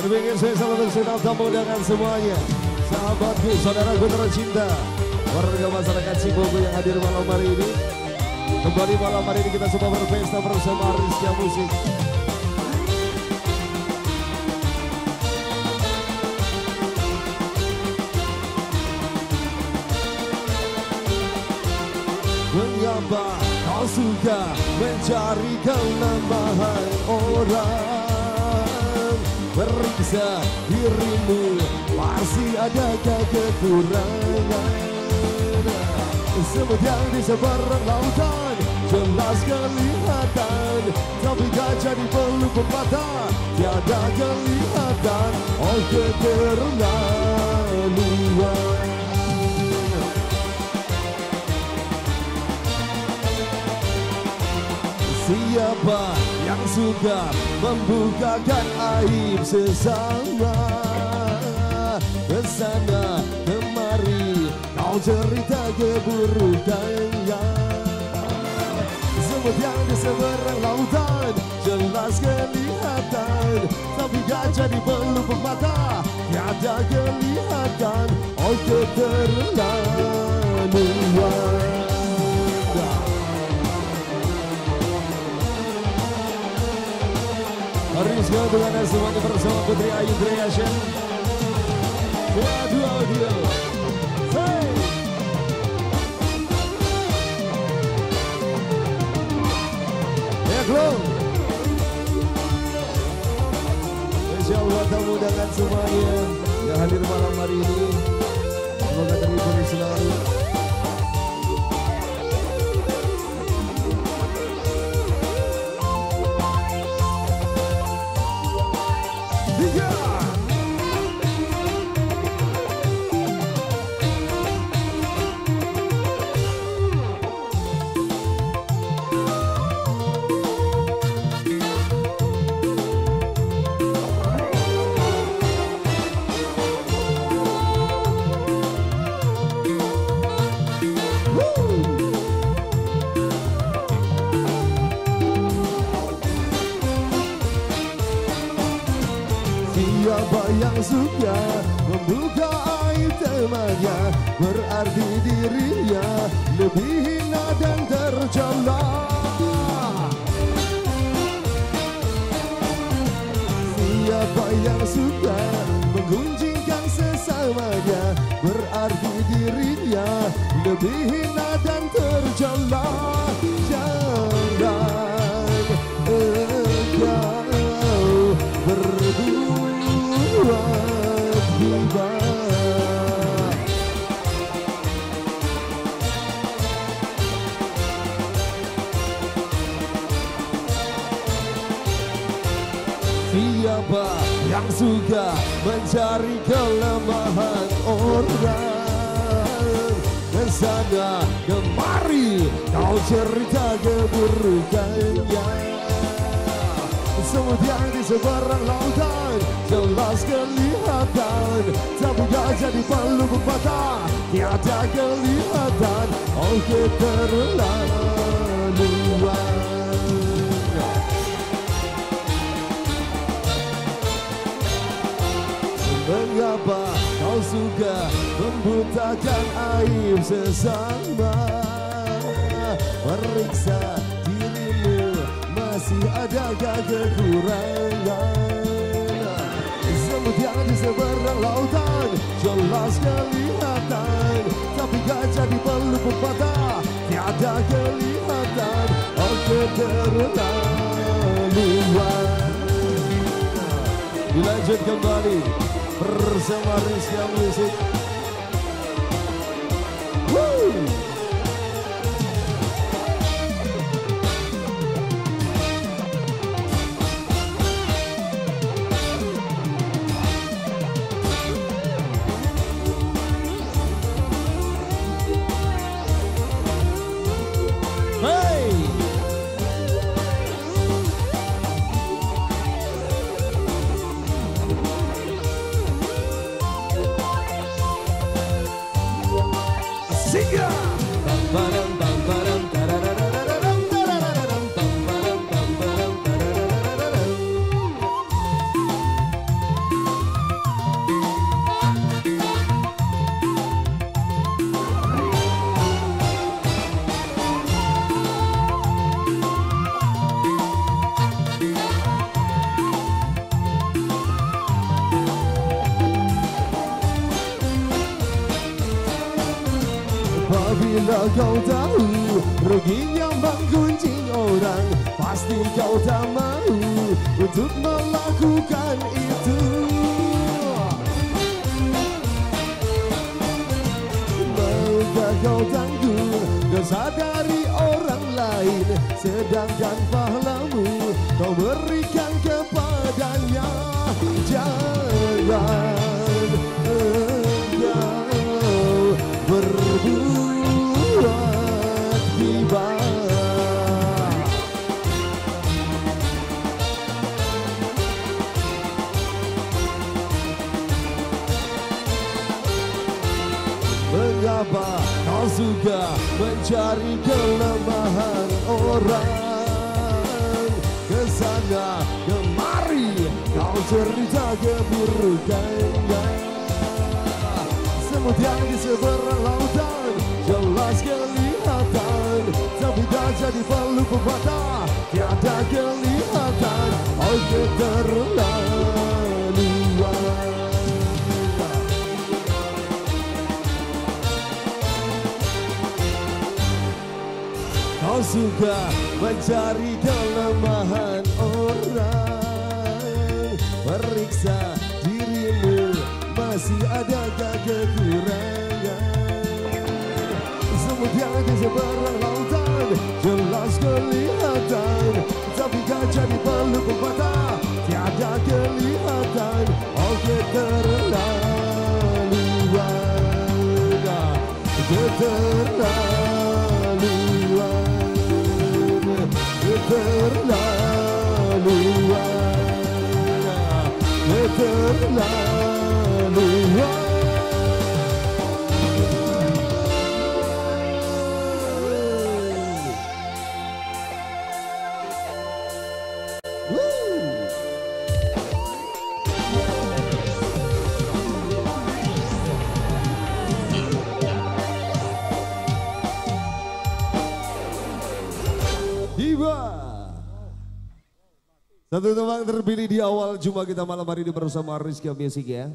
Demikian saya salam untuk tamu dengan semuanya. Sahabatku, saudaraku tercinta, warga masyarakat Cibogo yang hadir malam hari ini. Kembali malam hari ini kita semua berpesta bersama Rizky Musik. Mengapa kau suka mencari kelemahan orang? Periksa dirimu, masih adakah kekurangan? Semut yang di seberang lautan jelas kelihatan, tapi gajah di pelupuk mata tiada kelihatan. Oh keterlaluan. Siapa yang suka membukakan aib sesama? Kesana kemari kau cerita keburukannya. Semut yang di seberang lautan jelas kelihatan, tapi gajah di pelupuk mata tiada kelihatan. Oh keterlaluan. Rizky dengan semuanya bersama Putri Ayu Creation. Dua audio. Hey. Ya Glow. Insyaallah tamu dengan semuanya yang hadir malam hari ini, semoga terhibur selalu. Siapa yang suka membuka aib temannya, berarti dirinya lebih hina dan tercela. Siapa yang suka menggunjingkan sesamanya, berarti dirinya lebih hina dan tercela. Jangan engkau berbuat hibah. Siapa yang suka mencari kelemahan orang, kesana kemari kau cerita keburukannya. Semut yang di seberang lautan jelas kelihatan, tapi gajah di pelupuk mata tiada kelihatan. Oh keterlaluan. Mengapa kau suka membutakan aib sesama? Periksa dirimu, masih adakah kekurangan? Semut yang di seberang lautan jelas kelihatan, tapi gajah di pelupuk mata tiada kelihatan. Oh keterlaluan. Dilanjut kembali bersama Rizky Musik. Woo! kau tahu ruginya menggunjing orang? Pasti kau tak mau untuk melakukan itu. Maukah kau tanggung dosa dari orang lain, sedangkan pahlamu kau berikan kepadanya? Jangan engkau berbuat hibah. Mengapa kau suka mencari kelemahan orang? Kesana kemari kau cerita keburukannya. Semut yang di seberang lautan jelas kelihatan, tapi tak jadi perlu pepatah tiada kelihatan. Oh keterlaluan. Kau suka mencari kelemahan orang, periksa dirimu masih adakah kekurangan. Semut yang di seberang lautan jelas kelihatan, tapi tak jadi perlu pepatah tiada kelihatan. Oh keterlaluan, keterlaluan, keterlaluan, keterlaluan. Satu teman terpilih di awal jumpa kita malam hari ini bersama Rizky Music ya.